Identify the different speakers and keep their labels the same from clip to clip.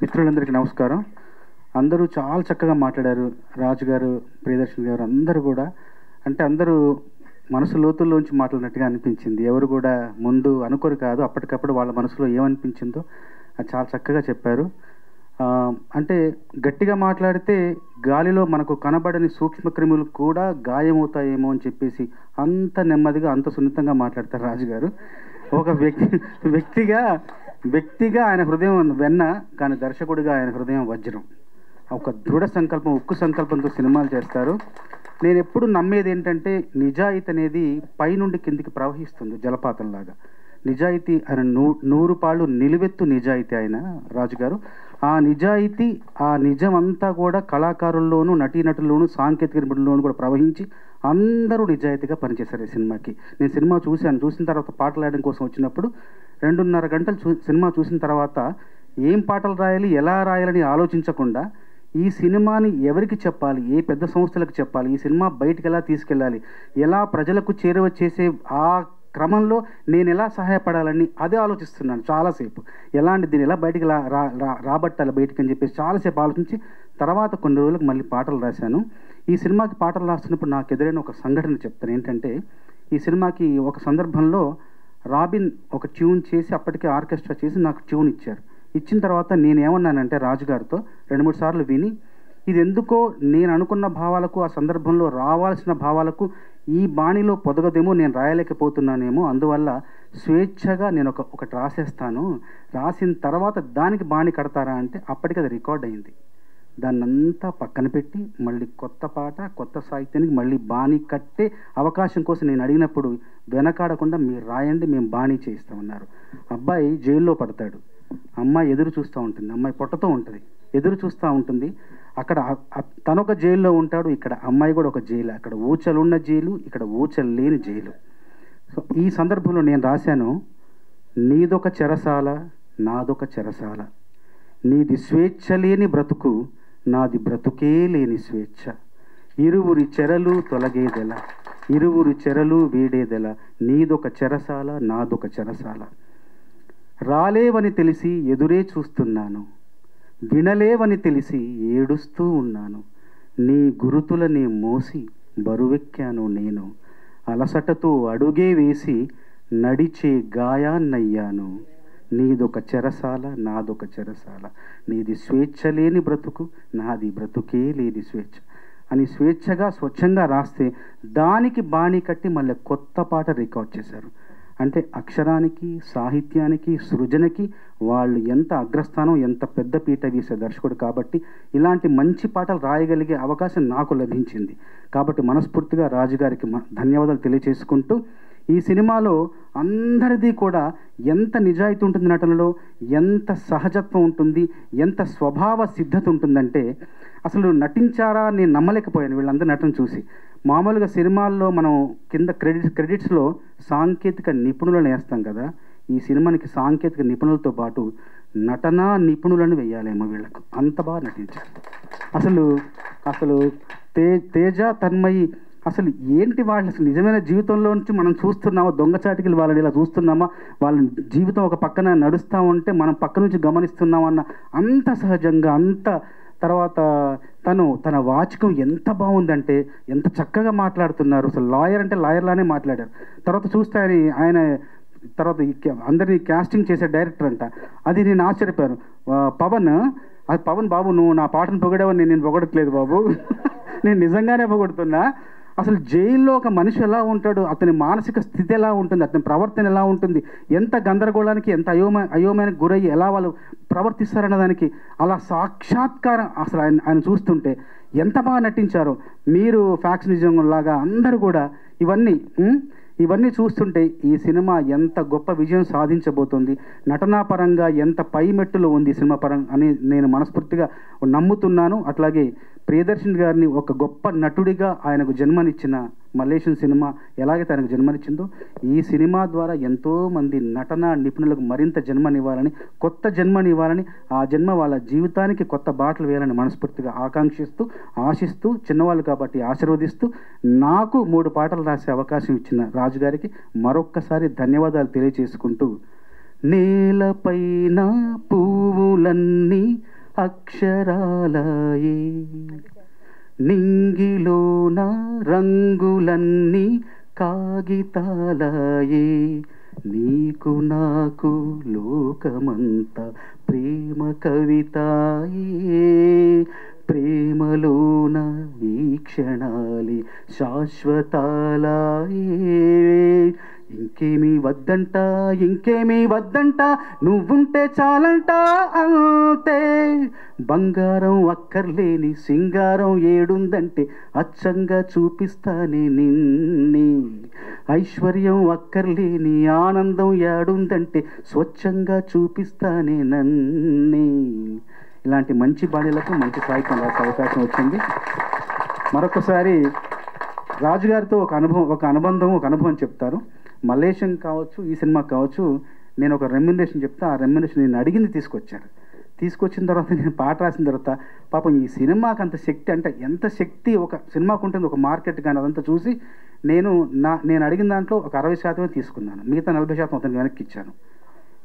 Speaker 1: మిత్రులందరికీ నమస్కారం. అందరూ చాలా చక్కగా మాట్లాడారు. రాజు గారు, ప్రియదర్శన్ గారు అందరూ కూడా, అంటే అందరూ మనసు లోతుల్లోంచి మాట్లాడినట్టుగా అనిపించింది. ఎవరు కూడా ముందు అనుకోరు కాదు, అప్పటికప్పుడు వాళ్ళ మనసులో ఏమనిపించిందో అది చాలా చక్కగా చెప్పారు. అంటే గట్టిగా మాట్లాడితే గాలిలో మనకు కనబడని సూక్ష్మక్రిములు కూడా గాయమవుతాయేమో అని చెప్పేసి అంత నెమ్మదిగా అంత సున్నితంగా మాట్లాడతారు రాజుగారు. ఒక వ్యక్తిగా ఆయన హృదయం వెన్న, కానీ దర్శకుడిగా ఆయన హృదయం వజ్రం. ఒక దృఢ సంకల్పం, ఉక్కు సంకల్పంతో సినిమాలు చేస్తారు. నేను ఎప్పుడు నమ్మేది ఏంటంటే, నిజాయితీ అనేది పైనుండి కిందికి ప్రవహిస్తుంది జలపాతంలాగా. నిజాయితీ ఆయన 100 పాళ్ళు నిలువెత్తు నిజాయితీ ఆయన రాజుగారు. ఆ నిజాయితీ, ఆ నిజం అంతా కూడా కళాకారుల్లోనూ, నటీనటుల్లోనూ, సాంకేతిక నిపుణుల్లోనూ కూడా ప్రవహించి అందరూ నిజాయితీగా పనిచేశారు ఈ సినిమాకి. నేను సినిమా చూసిన తర్వాత పాటలు రాయడం కోసం వచ్చినప్పుడు 2.5 గంటలు సినిమా చూసిన తర్వాత ఏం పాటలు రాయాలి, ఎలా రాయాలని ఆలోచించకుండా ఈ సినిమాని ఎవరికి చెప్పాలి, ఏ పెద్ద సంస్థలకు చెప్పాలి, ఈ సినిమా బయటికి ఎలా తీసుకెళ్ళాలి, ఎలా ప్రజలకు చేరువ చేసే ఆ క్రమంలో నేను ఎలా సహాయపడాలని అదే ఆలోచిస్తున్నాను చాలాసేపు. ఎలాంటి దీన్ని ఎలా బయటికి రాబట్టాలి బయటికి అని చెప్పేసి చాలాసేపు ఆలోచించి తర్వాత కొన్ని రోజులకు మళ్ళీ పాటలు రాశాను. ఈ సినిమాకి పాటలు రాస్తున్నప్పుడు నాకు ఎదురైన ఒక సంఘటన చెప్తాను. ఏంటంటే, ఈ సినిమాకి ఒక సందర్భంలో రాబిన్ ఒక ట్యూన్ చేసి, అప్పటికే ఆర్కెస్ట్రా చేసి నాకు ట్యూన్ ఇచ్చారు. ఇచ్చిన తర్వాత నేనేమన్నానంటే రాజుగారితో 2-3 సార్లు విని, ఇది ఎందుకో నేను అనుకున్న భావాలకు, ఆ సందర్భంలో రావాల్సిన భావాలకు ఈ బాణిలో పొదగదేమో, నేను రాయలేకపోతున్నానేమో, అందువల్ల స్వేచ్ఛగా నేను ఒకటి రాసేస్తాను, రాసిన తర్వాత దానికి బాణి కడతారా అంటే అప్పటికి అది రికార్డ్ అయింది. దాన్నంతా పక్కన పెట్టి మళ్ళీ కొత్త పాట, కొత్త సాహిత్యానికి మళ్ళీ బాణీ కట్టే అవకాశం కోసం నేను అడిగినప్పుడు వెనకాడకుండా మీరు రాయండి, మేము బాణీ చేయిస్తామన్నారు. అబ్బాయి జైల్లో పడతాడు, అమ్మాయి ఎదురు చూస్తూ ఉంటుంది, అమ్మాయి పొట్టతో ఉంటుంది, ఎదురు చూస్తూ ఉంటుంది. అక్కడ తనొక జైల్లో ఉంటాడు, ఇక్కడ అమ్మాయి కూడా ఒక జైలు. అక్కడ ఊచలున్న జైలు, ఇక్కడ ఊచలు లేని జైలు. సో ఈ సందర్భంలో నేను రాశాను, నీదొక చెరసాల, నాదొక చెరసాల, నీది స్వేచ్ఛ లేని బ్రతుకు, నాది బ్రతుకే లేని స్వేచ్ఛ, ఇరువురి చెరలు తొలగేదెల, ఇరువురి చెరలు వీడేదెల, నీదొక చెరసాల, నాదొక చెరసాల, రాలేవని తెలిసి ఎదురే చూస్తున్నాను, వినలేవని తెలిసి ఏడుస్తూ ఉన్నాను, నీ గురుతులనే మోసి బరువెక్కాను నేను, అలసటతో అడుగే వేసి నడిచే గాయాన్నయ్యాను, నీదొక చెరసాల, నాదొక చెరసాల, నీది స్వేచ్ఛ లేని బ్రతుకు, నాది బ్రతుకే లేని స్వేచ్ఛ అని స్వేచ్ఛగా స్వచ్ఛంగా రాస్తే దానికి బాణీ కట్టి మళ్ళీ కొత్త పాట రికార్డ్ చేశారు. అంటే అక్షరానికి, సాహిత్యానికి, సృజనకి వాళ్ళు ఎంత అగ్రస్థానం, ఎంత పెద్ద పీట వేసే దర్శకుడు. కాబట్టి ఇలాంటి మంచి పాటలు రాయగలిగే అవకాశం నాకు లభించింది. కాబట్టి మనస్ఫూర్తిగా రాజుగారికి ధన్యవాదాలు తెలియచేసుకుంటూ, ఈ సినిమాలో అందరిది కూడా ఎంత నిజాయితీ ఉంటుంది, నటనలో ఎంత సహజత్వం ఉంటుంది, ఎంత స్వభావ సిద్ధత ఉంటుందంటే అసలు నటించారా నేను నమ్మలేకపోయాను వీళ్ళందరూ నటన చూసి. మామూలుగా సినిమాల్లో మనం కింద క్రెడిట్స్లో సాంకేతిక నిపుణులను వేస్తాం కదా, ఈ సినిమానికి సాంకేతిక నిపుణులతో పాటు నటనా నిపుణులను వేయాలేమో వీళ్ళకు, అంత బాగా నటించారు. అసలు తేజ, తన్మయి అసలు ఏంటి వాళ్ళు, అసలు నిజమైన జీవితంలో నుంచి మనం చూస్తున్నామా, దొంగచాటికి వాళ్ళని ఇలా చూస్తున్నామా, వాళ్ళ జీవితం ఒక పక్కన నడుస్తూ ఉంటే మనం పక్క నుంచి గమనిస్తున్నామన్న అంత సహజంగా, అంత తర్వాత తన వాచకం ఎంత బాగుందంటే ఎంత చక్కగా మాట్లాడుతున్నారు. అసలు లాయర్ అంటే లాయర్లానే మాట్లాడారు. తర్వాత చూస్తే ఆయన తర్వాత అందరినీ క్యాస్టింగ్ చేసే డైరెక్టర్ అంట. అది నేను ఆశ్చర్యపోయాను. పవన్ బాబు, నువ్వు నా పాటను పొగడావని నేను పొగడట్లేదు బాబు, నేను నిజంగానే పొగడుతున్నా. అసలు జైల్లో ఒక మనిషి ఎలా ఉంటాడు, అతని మానసిక స్థితి ఎలా ఉంటుంది, అతని ప్రవర్తన ఎలా ఉంటుంది, ఎంత గందరగోళానికి, ఎంత అయోమయానికి గురయ్యి ఎలా వాళ్ళు ప్రవర్తిస్తారన్న దానికి అలా సాక్షాత్కారం. అసలు ఆయన చూస్తుంటే ఎంత బాగా నటించారో. మీరు ఫ్యాక్షన్ లాగా అందరూ కూడా ఇవన్నీ చూస్తుంటే ఈ సినిమా ఎంత గొప్ప విజయం సాధించబోతుంది, నటనాపరంగా ఎంత పైమెట్టులో ఉంది ఈ సినిమా పరంగా అని నేను మనస్ఫూర్తిగా నమ్ముతున్నాను. అట్లాగే ప్రియదర్శన్ గారిని ఒక గొప్ప నటుడిగా ఆయనకు జన్మనిచ్చిన మలేషియన్ సినిమా ఎలాగైతే ఆయనకు జన్మనిచ్చిందో, ఈ సినిమా ద్వారా ఎంతోమంది నటనా నిపుణులకు మరింత జన్మనివ్వాలని, కొత్త జన్మనివ్వాలని, ఆ జన్మ వాళ్ళ జీవితానికి కొత్త బాటలు వేయాలని మనస్ఫూర్తిగా ఆశిస్తూ చిన్నవాళ్ళు కాబట్టి ఆశీర్వదిస్తూ, నాకు 3 పాటలు రాసే అవకాశం ఇచ్చిన రాజుగారికి మరొక్కసారి ధన్యవాదాలు తెలియజేసుకుంటూ, నేలపైన పువ్వులన్నీ అక్షరాలయే నింగిలోన రంగులన్నీ కాగితాలయే నీకు నాకు లోకమంతా ప్రేమ కవితాయే ప్రేమలోన ఈ క్షణాలి శాశ్వతాలయే ఇంకేమీ వద్దంట ఇంకేమీ వద్దంట నువ్వుంటే చాలంట అంతే బంగారం అక్కర్లేని సింగారం ఏడుందంటే అచ్చంగా చూపిస్తానే నిన్నే ఐశ్వర్యం అక్కర్లేని ఆనందం ఏడుందంటే స్వచ్ఛంగా చూపిస్తానే నన్నే ఇలాంటి మంచి బాణీలకు మంచి సాహిత్యం రాసే అవకాశం వచ్చింది. మరొకసారి రాజుగారితో ఒక అనుబంధం చెప్తారు. మలేషియన్ కావచ్చు, ఈ సినిమా కావచ్చు, నేను ఒక రెమ్యునరేషన్ చెప్తా. ఆ రెమ్యునరేషన్ నేను అడిగింది తీసుకొచ్చిన తర్వాత నేను పాట రాసిన తర్వాత పాపం ఈ సినిమాకి అంత శక్తి అంటే ఎంత శక్తి ఒక సినిమాకు ఉంటుంది, ఒక మార్కెట్ కానీ అదంతా చూసి నేను అడిగిన దాంట్లో ఒక 60% తీసుకున్నాను, మిగతా 40% అతనికి వెనక్కి ఇచ్చాను.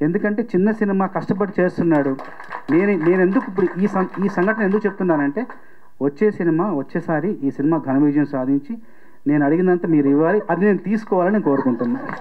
Speaker 1: ఎందుకంటే చిన్న సినిమా కష్టపడి చేస్తున్నాడు. నేను ఎందుకు ఇప్పుడు ఈ సంఘటన ఎందుకు చెప్తున్నానంటే వచ్చేసారి ఈ సినిమా ఘన విజయం సాధించి నేను అడిగినంత మీరు ఇవ్వాలి, అది నేను తీసుకోవాలని కోరుకుంటున్నాను.